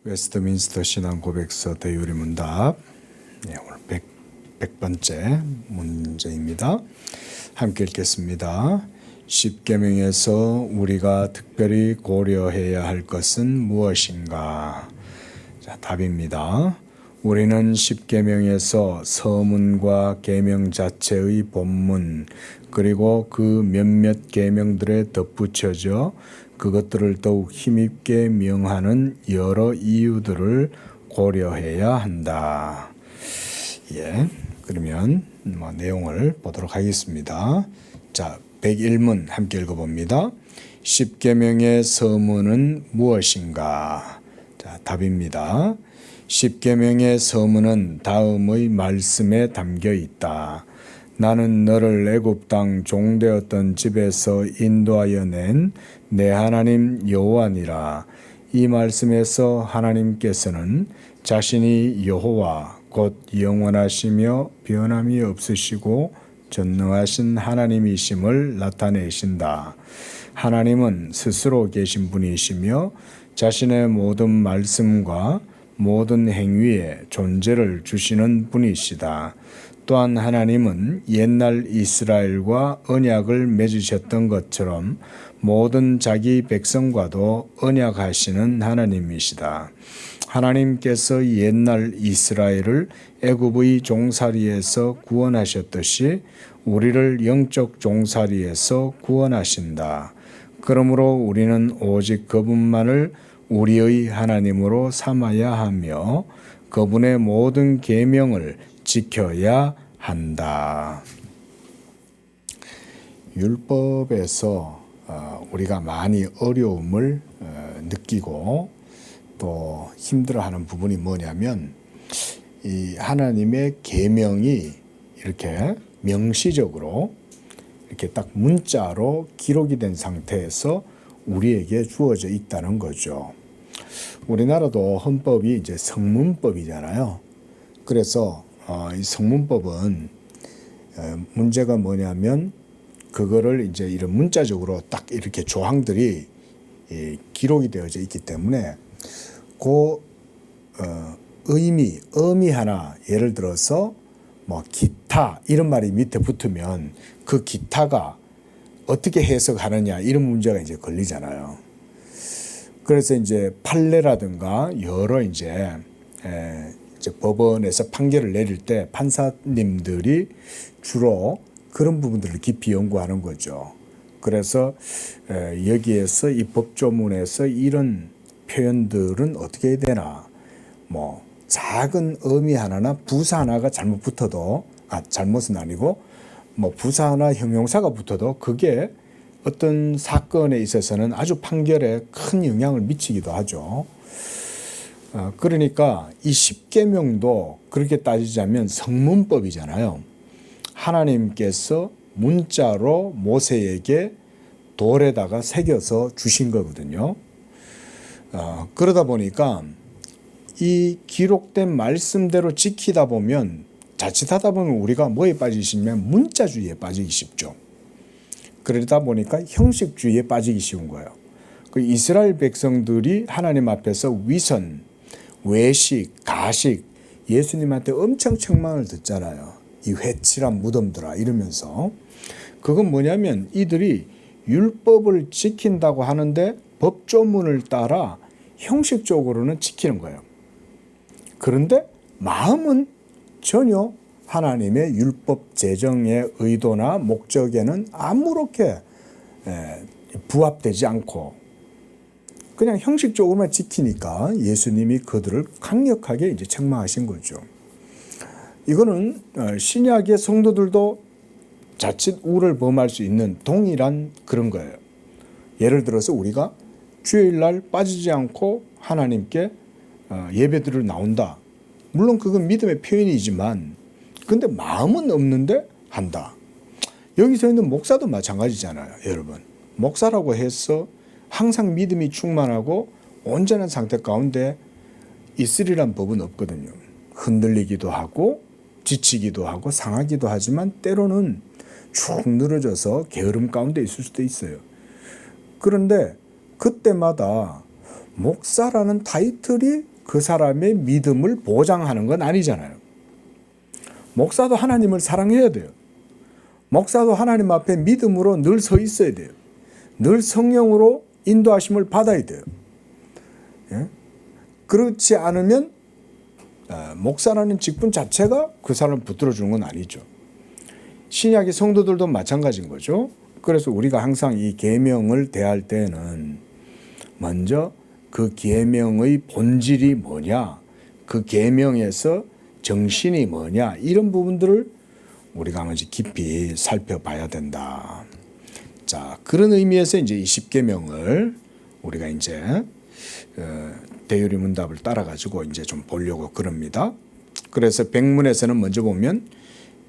웨스트민스터 신앙 고백서 대유리 문답. 오늘 100번째 문제입니다. 함께 읽겠습니다. 십계명에서 우리가 특별히 고려해야 할 것은 무엇인가? 자, 답입니다. 우리는 십계명에서 서문과 계명 자체의 본문 그리고 그 몇몇 계명들에 덧붙여져 그것들을 더욱 힘있게 명하는 여러 이유들을 고려해야 한다. 그러면 내용을 보도록 하겠습니다. 자, 101문 함께 읽어봅니다. 십계명의 서문은 무엇인가? 자, 답입니다. 십계명의 서문은 다음의 말씀에 담겨 있다. 나는 너를 애굽 땅 종되었던 집에서 인도하여 낸 내 하나님 여호와니라. 이 말씀에서 하나님께서는 자신이 여호와 곧 영원하시며 변함이 없으시고 전능하신 하나님이심을 나타내신다. 하나님은 스스로 계신 분이시며 자신의 모든 말씀과 모든 행위에 존재를 주시는 분이시다. 또한 하나님은 옛날 이스라엘과 언약을 맺으셨던 것처럼 모든 자기 백성과도 언약하시는 하나님이시다. 하나님께서 옛날 이스라엘을 애굽의 종살이에서 구원하셨듯이 우리를 영적 종살이에서 구원하신다. 그러므로 우리는 오직 그분만을 우리의 하나님으로 삼아야 하며 그분의 모든 계명을 지켜야 한다. 율법에서 우리가 많이 어려움을 느끼고 또 힘들어하는 부분이 뭐냐면 이 하나님의 계명이 이렇게 명시적으로 이렇게 딱 문자로 기록이 된 상태에서 우리에게 주어져 있다는 거죠. 우리나라도 헌법이 이제 성문법이잖아요. 그래서 이 성문법은 문제가 뭐냐면 그거를 이제 이런 문자적으로 딱 이렇게 조항들이 기록이 되어져 있기 때문에 그 의미 하나 예를 들어서 뭐 기타 이런 말이 밑에 붙으면 그 기타가 어떻게 해석하느냐 이런 문제가 이제 걸리잖아요. 그래서 이제 판례라든가 여러 이제 법원에서 판결을 내릴 때 판사님들이 주로 그런 부분들을 깊이 연구하는 거죠. 그래서 여기에서 이 법조문에서 이런 표현들은 어떻게 해야 되나, 뭐 작은 의미 하나나 부사 하나가 잘못 붙어도 잘못은 아니고 뭐 부사 하나 형용사가 붙어도 그게 어떤 사건에 있어서는 아주 판결에 큰 영향을 미치기도 하죠. 그러니까 이 십계명도 그렇게 따지자면 성문법이잖아요. 하나님께서 문자로 모세에게 돌에다가 새겨서 주신 거거든요. 그러다 보니까 이 기록된 말씀대로 지키다 보면 자칫하다 보면 우리가 뭐에 빠지시면 문자주의에 빠지기 쉽죠. 그러다 보니까 형식주의에 빠지기 쉬운 거예요. 그 이스라엘 백성들이 하나님 앞에서 위선, 외식, 가식, 예수님한테 엄청 책망을 듣잖아요. 이 회칠한 무덤들아 이러면서. 그건 뭐냐면 이들이 율법을 지킨다고 하는데 법조문을 따라 형식적으로는 지키는 거예요. 그런데 마음은 전혀 하나님의 율법 제정의 의도나 목적에는 아무렇게 부합되지 않고 그냥 형식적으로만 지키니까 예수님이 그들을 강력하게 이제 책망하신 거죠. 이거는 신약의 성도들도 자칫 우를 범할 수 있는 동일한 그런 거예요. 예를 들어서 우리가 주일날 빠지지 않고 하나님께 예배드리러 나온다. 물론 그건 믿음의 표현이지만 근데 마음은 없는데 한다. 여기서 있는 목사도 마찬가지잖아요. 여러분. 목사라고 해서 항상 믿음이 충만하고 온전한 상태 가운데 있으리란 법은 없거든요. 흔들리기도 하고 지치기도 하고 상하기도 하지만 때로는 축 늘어져서 게으름 가운데 있을 수도 있어요. 그런데 그때마다 목사라는 타이틀이 그 사람의 믿음을 보장하는 건 아니잖아요. 목사도 하나님을 사랑해야 돼요. 목사도 하나님 앞에 믿음으로 늘 서 있어야 돼요. 늘 성령으로 인도하심을 받아야 돼요. 예? 그렇지 않으면 목사라는 직분 자체가 그 사람을 붙들어 주는 건 아니죠. 신약의 성도들도 마찬가지인 거죠. 그래서 우리가 항상 이 계명을 대할 때는 먼저 그 계명의 본질이 뭐냐, 그 계명에서 정신이 뭐냐, 이런 부분들을 우리가 먼저 깊이 살펴봐야 된다. 자, 그런 의미에서 이제 이 10계명을 우리가 이제 대유리 문답을 따라 가지고 이제 좀 보려고 그럽니다. 그래서 백문에서는 먼저 보면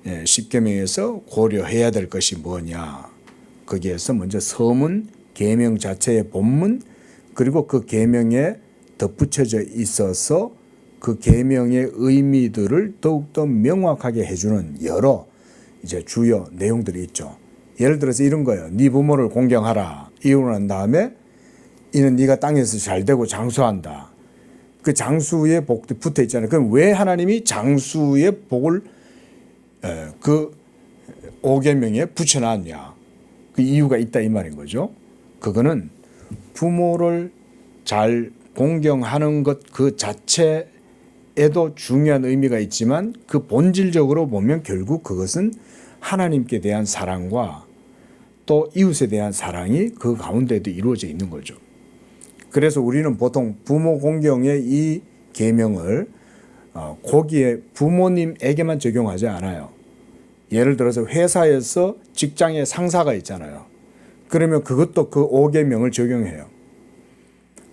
10계명에서 고려해야 될 것이 뭐냐, 거기에서 먼저 서문, 계명 자체의 본문, 그리고 그 계명에 덧붙여져 있어서 그 계명의 의미들을 더욱더 명확하게 해주는 여러 이제 주요 내용들이 있죠. 예를 들어서 이런 거예요. 네 부모를 공경하라. 이러고 난 다음에 이는 네가 땅에서 잘되고 장수한다. 그 장수의 복도 붙어 있잖아요. 그럼 왜 하나님이 장수의 복을 그 5계명에 붙여놨냐? 그 이유가 있다 이 말인 거죠. 그거는 부모를 잘 공경하는 것 그 자체에도 중요한 의미가 있지만 그 본질적으로 보면 결국 그것은 하나님께 대한 사랑과 또 이웃에 대한 사랑이 그 가운데도 이루어져 있는 거죠. 그래서 우리는 보통 부모 공경의 이 계명을 거기에 부모님에게만 적용하지 않아요. 예를 들어서 회사에서 직장에 상사가 있잖아요. 그러면 그것도 그 5계명을 적용해요.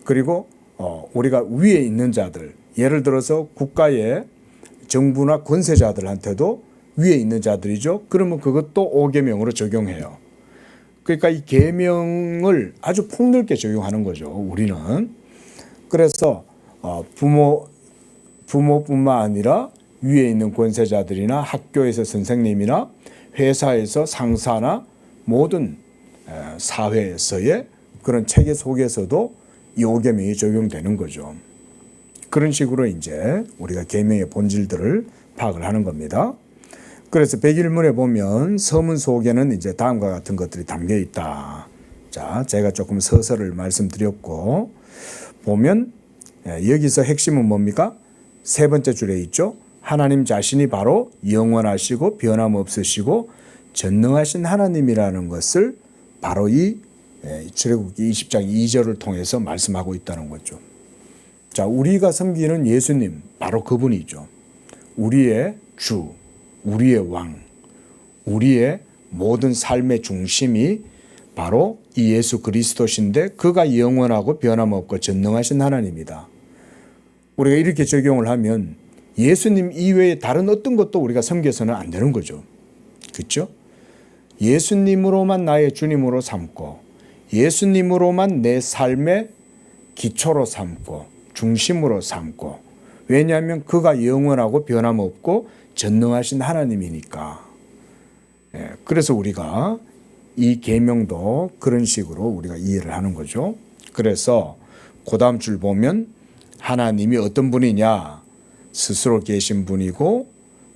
그리고 우리가 위에 있는 자들, 예를 들어서 국가의 정부나 권세자들한테도 위에 있는 자들이죠. 그러면 그것도 5계명으로 적용해요. 그러니까 이 계명을 아주 폭넓게 적용하는 거죠. 우리는. 그래서 부모뿐만 아니라 위에 있는 권세자들이나 학교에서 선생님이나 회사에서 상사나 모든 사회에서의 그런 체계 속에서도 이 5계명이 적용되는 거죠. 그런 식으로 이제 우리가 계명의 본질들을 파악을 하는 겁니다. 그래서 101문에 보면 서문 속에는 이제 다음과 같은 것들이 담겨 있다. 자, 제가 조금 서서를 말씀드렸고 보면 여기서 핵심은 뭡니까? 세 번째 줄에 있죠. 하나님 자신이 바로 영원하시고 변함없으시고 전능하신 하나님이라는 것을 바로 이 출애굽기 20장 2절을 통해서 말씀하고 있다는 거죠. 자, 우리가 섬기는 예수님 바로 그분이죠. 우리의 주, 우리의 왕, 우리의 모든 삶의 중심이 바로 이 예수 그리스도신데 그가 영원하고 변함없고 전능하신 하나님이다. 우리가 이렇게 적용을 하면 예수님 이외에 다른 어떤 것도 우리가 섬겨서는 안 되는 거죠. 그렇죠? 예수님으로만 나의 주님으로 삼고 예수님으로만 내 삶의 기초로 삼고 중심으로 삼고, 왜냐하면 그가 영원하고 변함없고 전능하신 하나님이니까. 그래서 우리가 이 계명도 그런 식으로 우리가 이해를 하는 거죠. 그래서 그 다음 줄 보면 하나님이 어떤 분이냐, 스스로 계신 분이고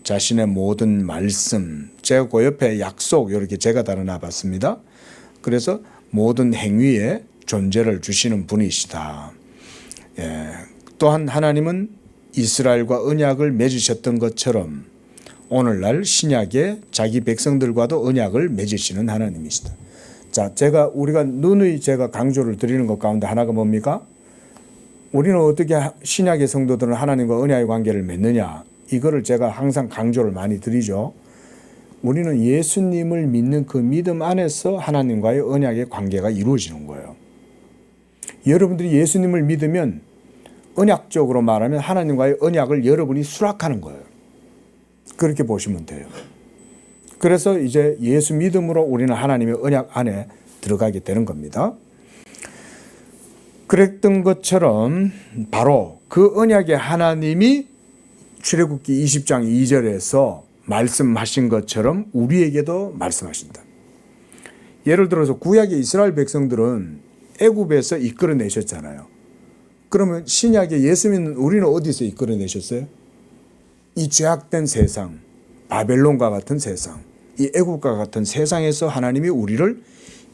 자신의 모든 말씀, 제가 그 옆에 약속 이렇게 제가 달아놔 봤습니다. 그래서 모든 행위에 존재를 주시는 분이시다. 또한 하나님은 이스라엘과 언약을 맺으셨던 것처럼 오늘날 신약의 자기 백성들과도 언약을 맺으시는 하나님이시다. 자, 우리가 누누이 제가 강조를 드리는 것 가운데 하나가 뭡니까? 우리는 어떻게 신약의 성도들은 하나님과 언약의 관계를 맺느냐? 이거를 제가 항상 강조를 많이 드리죠. 우리는 예수님을 믿는 그 믿음 안에서 하나님과의 언약의 관계가 이루어지는 거예요. 여러분들이 예수님을 믿으면 언약적으로 말하면 하나님과의 언약을 여러분이 수락하는 거예요. 그렇게 보시면 돼요. 그래서 이제 예수 믿음으로 우리는 하나님의 언약 안에 들어가게 되는 겁니다. 그랬던 것처럼 바로 그 언약의 하나님이 출애굽기 20장 2절에서 말씀하신 것처럼 우리에게도 말씀하신다. 예를 들어서 구약의 이스라엘 백성들은 애굽에서 이끌어내셨잖아요. 그러면 신약에 예수 믿는 우리는 어디서 이끌어내셨어요? 이 죄악된 세상, 바벨론과 같은 세상, 이 애국과 같은 세상에서 하나님이 우리를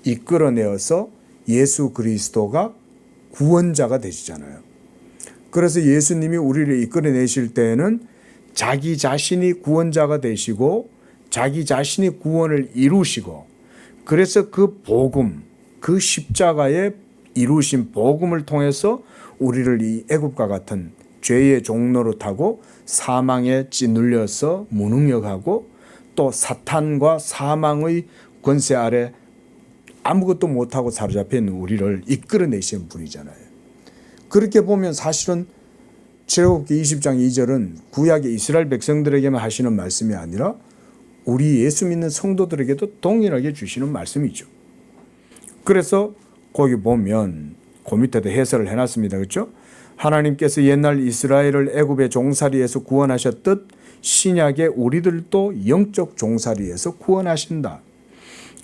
이끌어내어서 예수 그리스도가 구원자가 되시잖아요. 그래서 예수님이 우리를 이끌어내실 때에는 자기 자신이 구원자가 되시고 자기 자신이 구원을 이루시고, 그래서 그 복음, 그 십자가의 이루신 복음을 통해서 우리를 이 애굽과 같은 죄의 종로로 타고 사망에 찌눌려서 무능력하고 또 사탄과 사망의 권세 아래 아무것도 못하고 사로잡혀 있는 우리를 이끌어내신 분이잖아요. 그렇게 보면 사실은 출애굽기 20장 2절은 구약의 이스라엘 백성들에게만 하시는 말씀이 아니라 우리 예수 믿는 성도들에게도 동일하게 주시는 말씀이죠. 그래서 거기 보면 그 밑에도 해설을 해놨습니다. 그렇죠? 하나님께서 옛날 이스라엘을 애굽의 종살이에서 구원하셨듯 신약의 우리들도 영적 종살이에서 구원하신다.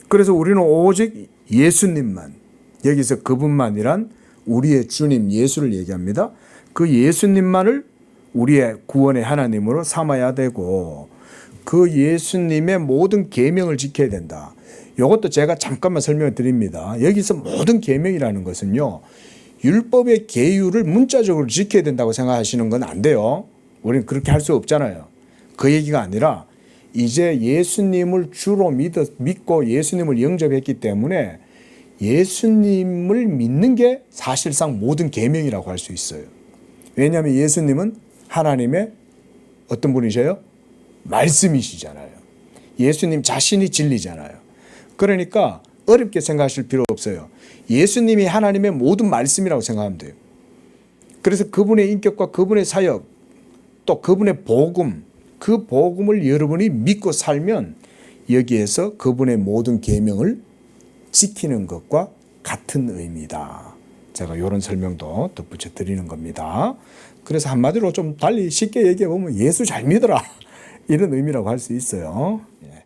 그래서 우리는 오직 예수님만, 여기서 그분만이란 우리의 주님 예수를 얘기합니다. 그 예수님만을 우리의 구원의 하나님으로 삼아야 되고 그 예수님의 모든 계명을 지켜야 된다. 이것도 제가 잠깐만 설명을 드립니다. 여기서 모든 계명이라는 것은요, 율법의 계율을 문자적으로 지켜야 된다고 생각하시는 건 안 돼요. 우리는 그렇게 할 수 없잖아요. 그 얘기가 아니라 이제 예수님을 주로 믿고 예수님을 영접했기 때문에 예수님을 믿는 게 사실상 모든 계명이라고 할 수 있어요. 왜냐하면 예수님은 하나님의 어떤 분이셔요? 말씀이시잖아요. 예수님 자신이 진리잖아요. 그러니까 어렵게 생각하실 필요 없어요. 예수님이 하나님의 모든 말씀이라고 생각하면 돼요. 그래서 그분의 인격과 그분의 사역, 또 그분의 복음, 그 복음을 여러분이 믿고 살면 여기에서 그분의 모든 계명을 지키는 것과 같은 의미다. 제가 이런 설명도 덧붙여 드리는 겁니다. 그래서 한마디로 좀 달리 쉽게 얘기해 보면 예수 잘 믿어라, 이런 의미라고 할 수 있어요. 예.